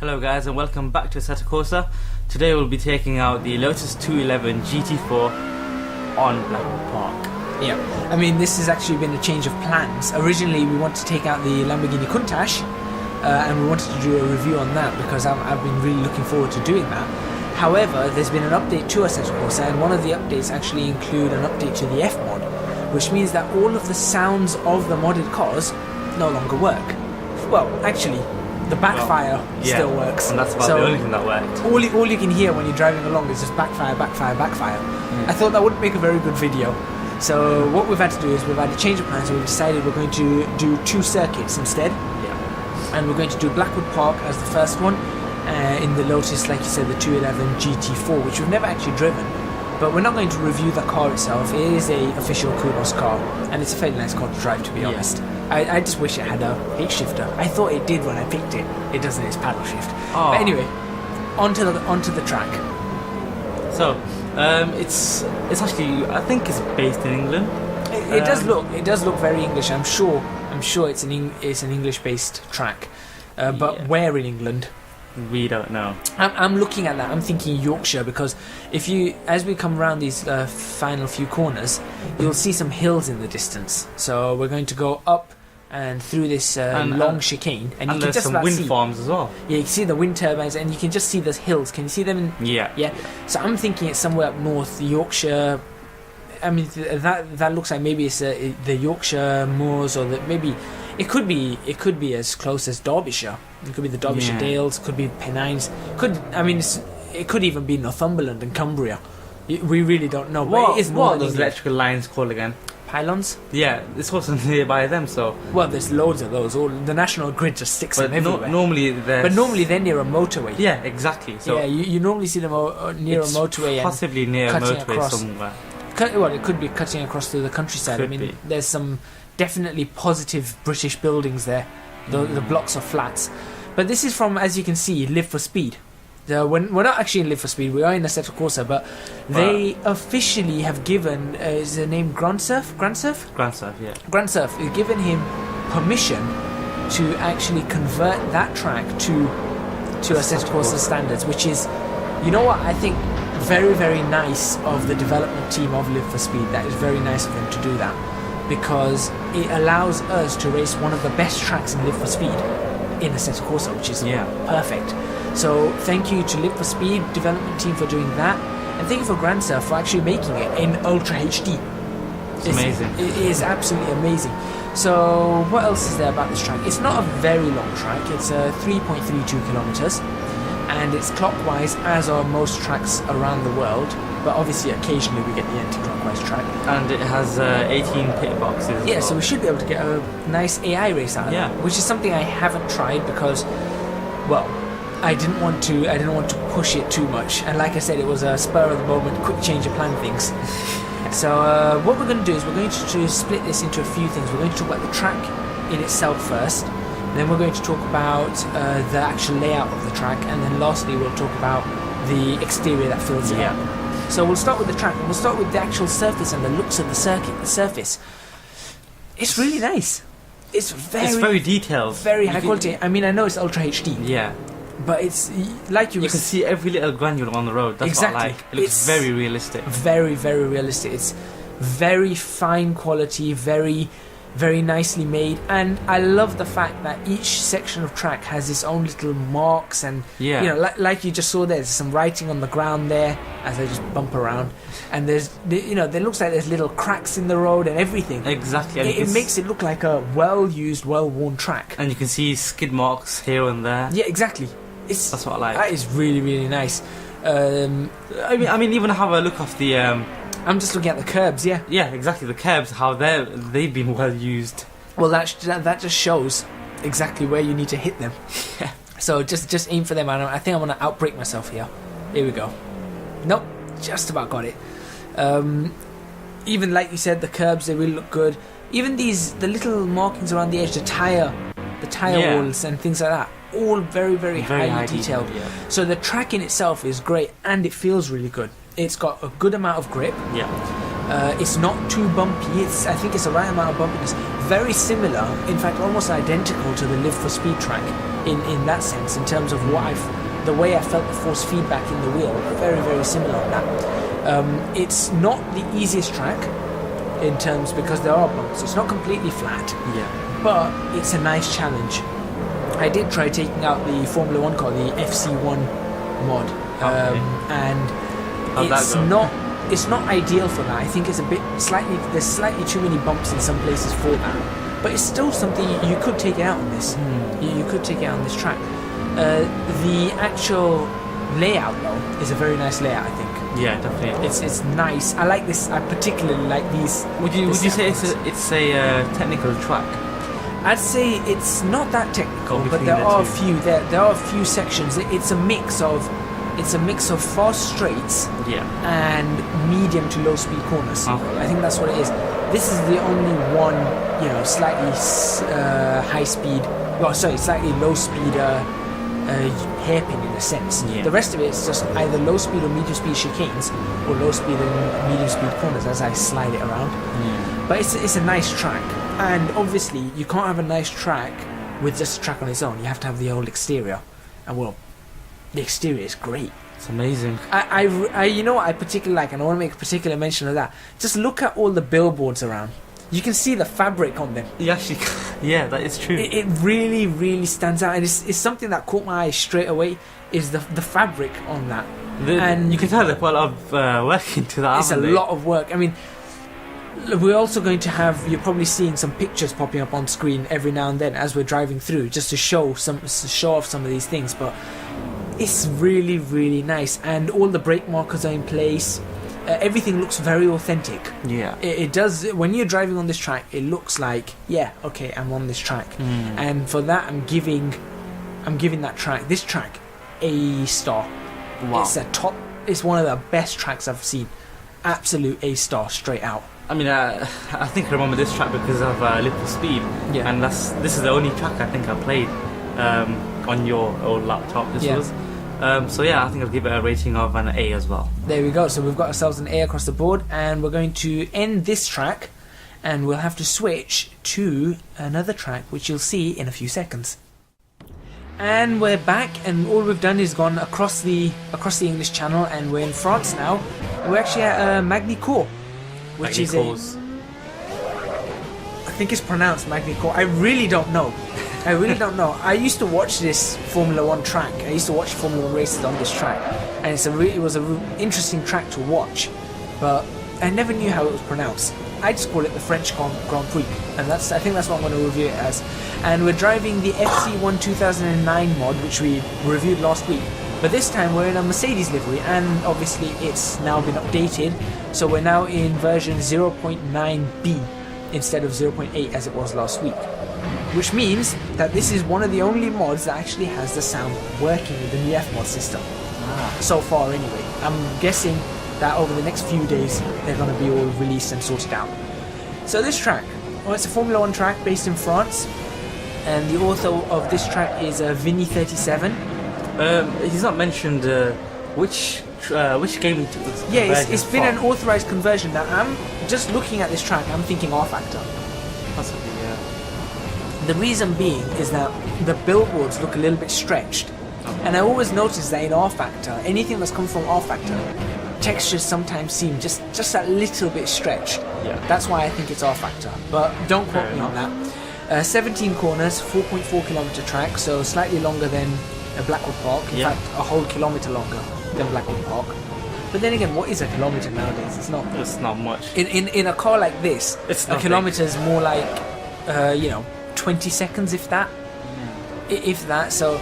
Hello guys and welcome back to Assetto Corsa. Today we'll be taking out the Lotus 211 GT4 on Blackwood Park. Yeah, I mean this has actually been a change of plans. Originally we wanted to take out the Lamborghini Countach and we wanted to do a review on that because I've been really looking forward to doing that. However, there's been an update to Assetto Corsa, and one of the updates actually include an update to the F mod, which means that all of the sounds of the modded cars no longer work. Well, actually, the backfire still works. And that's about the only thing that worked. All you can hear when you're driving along is just backfire, backfire, backfire. I thought that wouldn't make a very good video. So what we've had to do is we've had to change of plans. So we've decided we're going to do 2 circuits instead. Yeah. And we're going to do Blackwood Park as the first one, in the Lotus, like you said, the 211 GT4, which we've never actually driven. But we're not going to review the car itself. It is a official Kudos car, and it's a fairly nice car to drive, to be honest. I just wish it had a H shifter. I thought it did when I picked it. It doesn't. It's paddle shift. Oh. But anyway, onto the track. So it's actually, I think it's based in England. It does look very English. I'm sure it's an English based track. But where in England? We don't know. I'm looking at that. I'm thinking Yorkshire, because as we come around these final few corners, you'll see some hills in the distance. So we're going to go up and through this long chicane, and you can there's just some wind see farms as well. Yeah, you can see the wind turbines, and you can just see those hills. Can you see them? Yeah. So I'm thinking it's somewhere up north, Yorkshire. I mean, that looks like maybe it's the Yorkshire moors, or maybe it could be as close as Derbyshire. It could be the Derbyshire Dales. Could be Pennines. It could even be Northumberland and Cumbria. We really don't know. What are those electrical lines called again? Pylons? Yeah, it's also nearby them. So there's loads of those. The National Grid just sticks them everywhere. Normally they're near a motorway. Yeah, exactly. So yeah, you normally see them near a motorway, possibly near a motorway somewhere. Well, it could be cutting across through the countryside. There's some definitely positive British buildings there. The blocks are flats. But this is from, as you can see, Live for Speed. We're not actually in Live for Speed, we are in Assetto Corsa, but they officially have given, is the name Grandsurf, yeah. Grandsurf has given him permission to actually convert that track to Assetto Corsa standards, which is, you know what, I think very, very nice of the development team of Live for Speed. That is very nice of them to do that, because it allows us to race one of the best tracks in Live for Speed in Assetto Corsa, which is perfect. So thank you to Live for Speed development team for doing that, and thank you for Grandsurf for actually making it in Ultra HD. It's amazing. It is absolutely amazing. So what else is there about this track? It's not a very long track. It's 3.32 kilometers, and it's clockwise, as are most tracks around the world. But obviously, occasionally we get the anti-clockwise track. And it has 18 pit boxes as well. So we should be able to get a nice AI race out of it, which is something I haven't tried because, well, I didn't want to push it too much. And like I said, it was a spur of the moment, quick change of plan things. So what we're going to do is we're going to split this into a few things. We're going to talk about the track in itself first. Then we're going to talk about the actual layout of the track, and then lastly we'll talk about the exterior that fills it up. So we'll start with the track, and we'll start with the actual surface and the looks of the surface. It's really nice. It's very detailed, very high quality. I mean, I know it's Ultra HD. Yeah. But it's like you can see every little granule on the road. That's what I like. It looks very realistic. Very, very realistic. It's very fine quality, very, very nicely made, and I love the fact that each section of track has its own little marks, and you know, like you just saw there's some writing on the ground there as I just bump around, and there looks like there's little cracks in the road and everything. Exactly. It makes it look like a well-used, well-worn track. And you can see skid marks here and there. Yeah, exactly. That's what I like. That is really, really nice. I mean, even have a look off the. I'm just looking at the curbs. Yeah. Yeah, exactly. The curbs, how they've been well used. Well, that just shows exactly where you need to hit them. Yeah. So just aim for them. I think I'm gonna outbrake myself here. Here we go. Nope, just about got it. Even like you said, the curbs, they really look good. Even the little markings around the edge, the tire walls and things like that, all very, very highly detailed. Yeah. So the track in itself is great, and it feels really good. It's got a good amount of grip. Yeah. It's not too bumpy. I think it's the right amount of bumpiness. Very similar, in fact, almost identical to the Live for Speed track. in that sense, in terms of the way I felt the force feedback in the wheel. Very, very similar on that. It's not the easiest track in terms, because there are bumps. It's not completely flat, but it's a nice challenge. I did try taking out the Formula 1 car, the FC1 mod, and it's not ideal for that. I think it's there's slightly too many bumps in some places for that, but it's still something you could take it out on this. You could take it out on this track. The actual layout though is a very nice layout, I think. Yeah, definitely. It's nice. I like this. I particularly like these. Would you say it's a technical track? I'd say it's not that technical, but Between there the are a two. few. There are a few sections. It's a mix of fast straights and medium to low speed corners. I think that's what it is. This is the only one, slightly slightly low speed hairpin in a sense. The rest of it is just either low speed or medium speed chicanes, or low speed and medium speed corners as I slide it around. But it's a nice track, and obviously you can't have a nice track with just a track on its own. You have to have the whole exterior, and well, the exterior is great. It's amazing. I you know what I particularly like, and I want to make a particular mention of that. Just look at all the billboards around. You can see the fabric on them. You actually, yeah, that is true. It really, really stands out, and it's something that caught my eye straight away. Is the fabric on that, and you can tell they put a lot of work into that. It's a lot of work. I mean, we're also going to have, you're probably seeing some pictures popping up on screen every now and then as we're driving through, just to show off some of these things. But it's really, really nice, and all the brake markers are in place. Everything looks very authentic. Yeah, it does. When you're driving on this track, it looks like, okay, I'm on this track, and for that, I'm giving this track a star. Wow. It's one of the best tracks I've seen. Absolute A star, straight out. I mean, I think I remember this track because of Little Speed, and this is the only track I think I played on your old laptop. This was. So I think I'll give it a rating of an A as well. There we go. So we've got ourselves an A across the board, and we're going to end this track, and we'll have to switch to another track, which you'll see in a few seconds. And we're back, and all we've done is gone across the English Channel, and we're in France now. We're actually at Magny Cours, which Magny is Cours. I think it's pronounced Magny Cours. I really don't know. I used to watch this Formula 1 track. I used to watch Formula 1 races on this track, and it was a interesting track to watch, but I never knew how it was pronounced. I just call it the French Grand Prix, and I think that's what I'm going to review it as. And we're driving the FC1 2009 mod, which we reviewed last week, but this time we're in a Mercedes livery, and obviously it's now been updated, so we're now in version 0.9B instead of 0.8 as it was last week. Which means that this is one of the only mods that actually has the sound working with the new F-mod system. So far anyway. I'm guessing that over the next few days they're going to be all released and sorted out. So this track, it's a Formula 1 track based in France, and the author of this track is Vinny37. He's not mentioned which game. It's been an authorized conversion. Now I'm just looking at this track, I'm thinking R-Factor. Possibly, yeah. The reason being is that the billboards look a little bit stretched, and I always notice that in R-Factor, anything that's come from R-Factor, textures sometimes seem just a little bit stretched. Yeah. That's why I think it's R-Factor, but don't quote me on that. 17 corners, 4.4 kilometer track, so slightly longer than Blackwood Park. In fact, a whole kilometer longer than Blackwood Park. But then again, what is a kilometer nowadays? It's not much. In a car like this, a kilometer is more like 20 seconds, if that. If that. So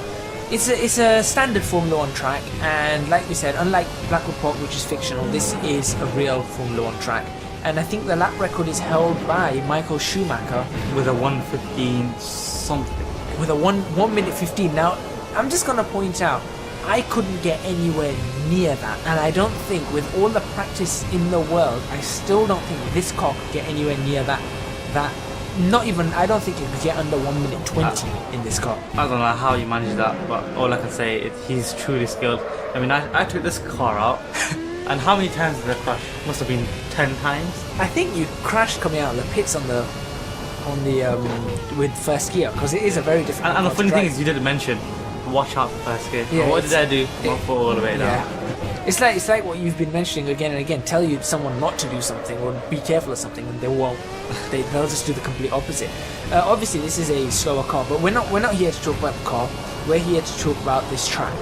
it's a standard Formula 1 track, and like we said, unlike Blackwood Park, which is fictional, this is a real Formula 1 track. And I think the lap record is held by Michael Schumacher with a 1:15 something. With a 1 minute 15. Now, I'm just gonna point out, I couldn't get anywhere near that, and I don't think, with all the practice in the world, I still don't think this car could get anywhere near that. I don't think it could get under 1 minute 20 in this car. I don't know how you manage that, but all I can say is he's truly skilled. I mean, I took this car out, and how many times did I crash? Must have been 10 times. I think you crashed coming out of the pits on the on the with first gear because it is a very difficult. And the car to funny thing drive. is, you didn't mention watch out for first gear. Yeah, What did I do? My foot all the way down. Yeah. It's like what you've been mentioning again and again. Tell you someone not to do something or be careful of something, and they won't. They'll just do the complete opposite. Obviously, this is a slower car, but we're not here to talk about the car. We're here to talk about this track.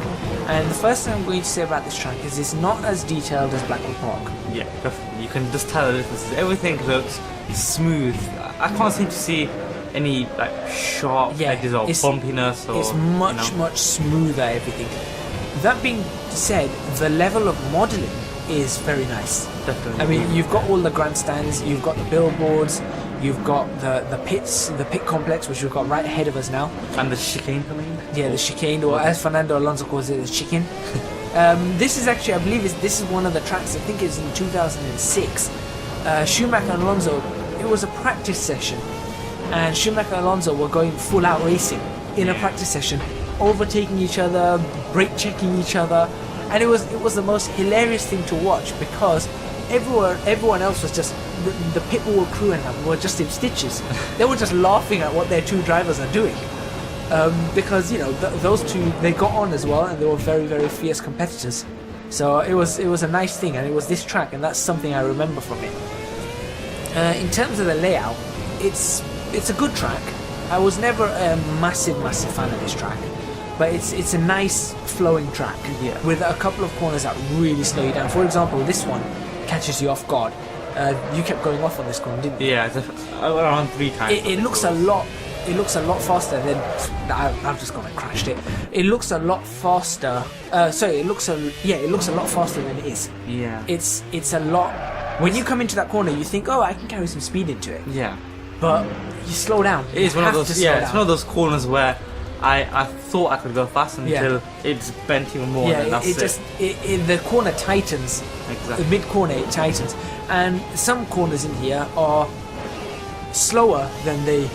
And the first thing I'm going to say about this track is it's not as detailed as Blackwood Park. Yeah, definitely. You can just tell the differences. Everything looks smooth. I can't seem to see any like sharp edges or bumpiness. Or, it's much smoother, everything. That being said, the level of modelling is very nice. Definitely. I mean, you've got all the grandstands, you've got the billboards, you've got the pits, the pit complex, which we've got right ahead of us now. And the chicane coming. Yeah, the chicane, or as Fernando Alonso calls it, the chicken. This is actually, I believe, this is one of the tracks. I think it's in 2006. Schumacher and Alonso. It was a practice session, and Schumacher and Alonso were going full out racing in a practice session, overtaking each other, brake checking each other, and it was the most hilarious thing to watch because everyone else was just the pit wall crew and them were just in stitches. They were just laughing at what their two drivers are doing because those two, they got on as well, and they were very, very fierce competitors. So it was a nice thing, and it was this track, and that's something I remember from it. In terms of the layout, it's a good track. I was never a massive fan of this track, but it's a nice flowing track with a couple of corners that really slow you down. For example, this one catches you off guard. You kept going off on this corner, didn't you? Yeah, around 3 times. It looks a lot. It looks a lot faster than. I've just gone and crashed it. It looks a lot faster. It looks a lot faster than it is. Yeah. It's a lot. When you come into that corner, you think, oh, I can carry some speed into it. Yeah. But you slow down. It is one of those. Yeah, it's one of those corners where I thought I could go fast until it's bent even more. Yeah, and that's the corner tightens. Exactly. The mid corner it tightens, and some corners in here are slower than they.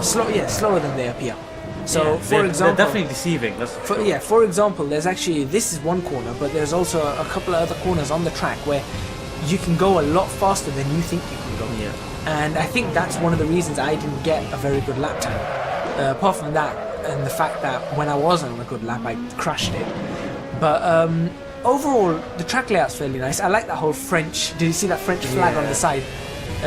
Slower than they appear. So, for example, they're definitely deceiving. That's for sure. For example, there's actually this is one corner, but there's also a couple of other corners on the track where you can go a lot faster than you think you can go. Yeah. And I think that's one of the reasons I didn't get a very good lap time. Apart from that, and the fact that when I was on a good lap, I crashed it. But overall, the track layout's fairly nice. I like that whole French. Did you see that French flag on the side?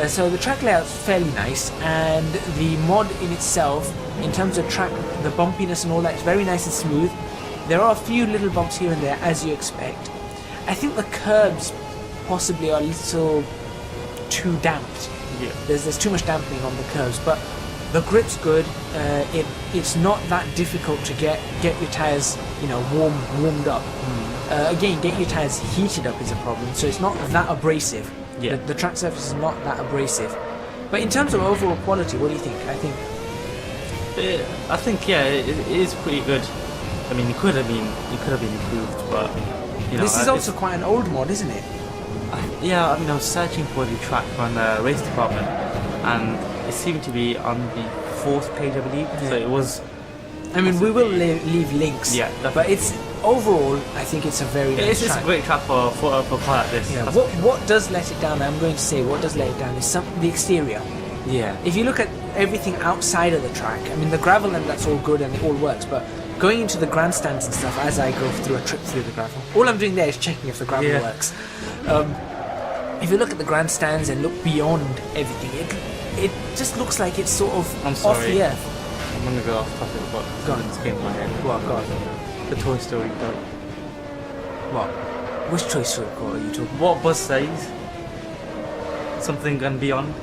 So the track layout's fairly nice, and the mod in itself, in terms of track, the bumpiness and all that, is very nice and smooth. There are a few little bumps here and there, as you expect. I think the curbs possibly are a little too damped. Yeah. There's too much dampening on the curves, but the grip's good. It's not that difficult to get your tyres, warmed up. Again, get your tyres heated up is a problem, so it's not that abrasive. Yeah. The track surface is not that abrasive. But in terms of overall quality, what do you think? I think it is pretty good. I mean, it could have been improved, but this is also quite an old mod, isn't it? I mean, I was searching for the track on the race department, and it seemed to be on the 4th page, I believe. Yeah. So it was. I mean, we will leave links. Yeah, definitely. But it's overall, I think it's a very nice track. It's a great track for a car like this. Yeah. What does let it down? I'm going to say what does let it down is the exterior. Yeah. If you look at everything outside of the track, I mean, the gravel and that's all good and it all works, but going into the grandstands and stuff as I go through a trip through the gravel, all I'm doing there is checking if the gravel works. If you look at the grandstands and look beyond everything, it just looks like it's sort of off the earth. I'm gonna go off topic, but something's came to my head. What? God. The Toy Story quote. What? Which Toy Story quote are you talking about? What Buzz says? Something and beyond.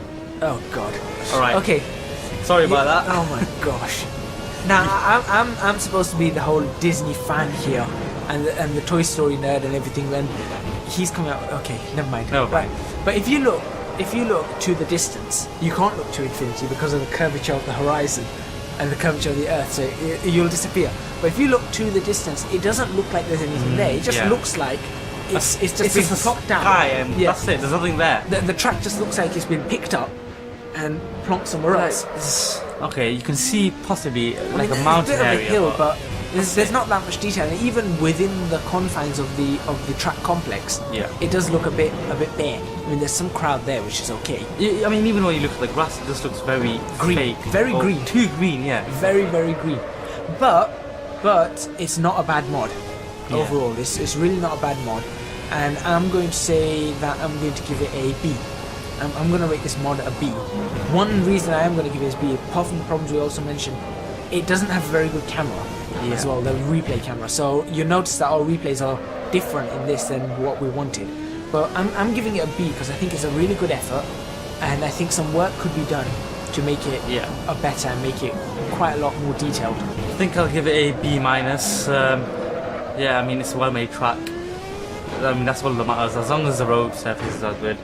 Oh God. All right. Okay. Sorry about that. Oh my gosh. Now I'm supposed to be the whole Disney fan here, and the Toy Story nerd and everything. Then he's coming out. Okay, never mind. No. Right. But if you look to the distance, you can't look to infinity because of the curvature of the horizon and the curvature of the Earth. So you'll disappear. But if you look to the distance, it doesn't look like there's anything there. It just looks like it's just been plopped down. Sky and that's it. There's nothing there. The track just looks like it's been picked up and plonked somewhere else. Okay, you can see possibly like a mountain it's a bit area. Of a hill, but there's not that much detail. And even within the confines of the track complex, it does look a bit bare. I mean, there's some crowd there, which is okay. I mean, even when you look at the grass, it just looks very Green, fake. very green. Too green, yeah. Very, very green. But it's not a bad mod. Yeah. Overall, it's really not a bad mod. And I'm going to say that I'm going to give it a B. I'm going to rate this mod a B. One reason I am going to give it a B, apart from the problems we also mentioned, it doesn't have a very good camera as well, the replay camera. So you notice that our replays are different in this than what we wanted. But I'm giving it a B because I think it's a really good effort, and I think some work could be done to make it a better and make it quite a lot more detailed. I think I'll give it a B minus. Yeah, I mean, it's a well-made track. I mean, that's all that matters. As long as the road surfaces are good.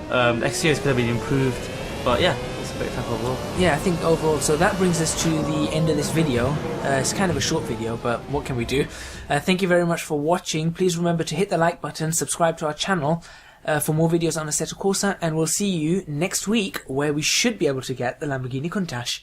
The exterior could have been improved, but yeah, it's a great track overall. Yeah, I think overall. So that brings us to the end of this video. It's kind of a short video, but what can we do? Thank you very much for watching. Please remember to hit the like button, subscribe to our channel for more videos on Assetto Corsa, and we'll see you next week, where we should be able to get the Lamborghini Countach.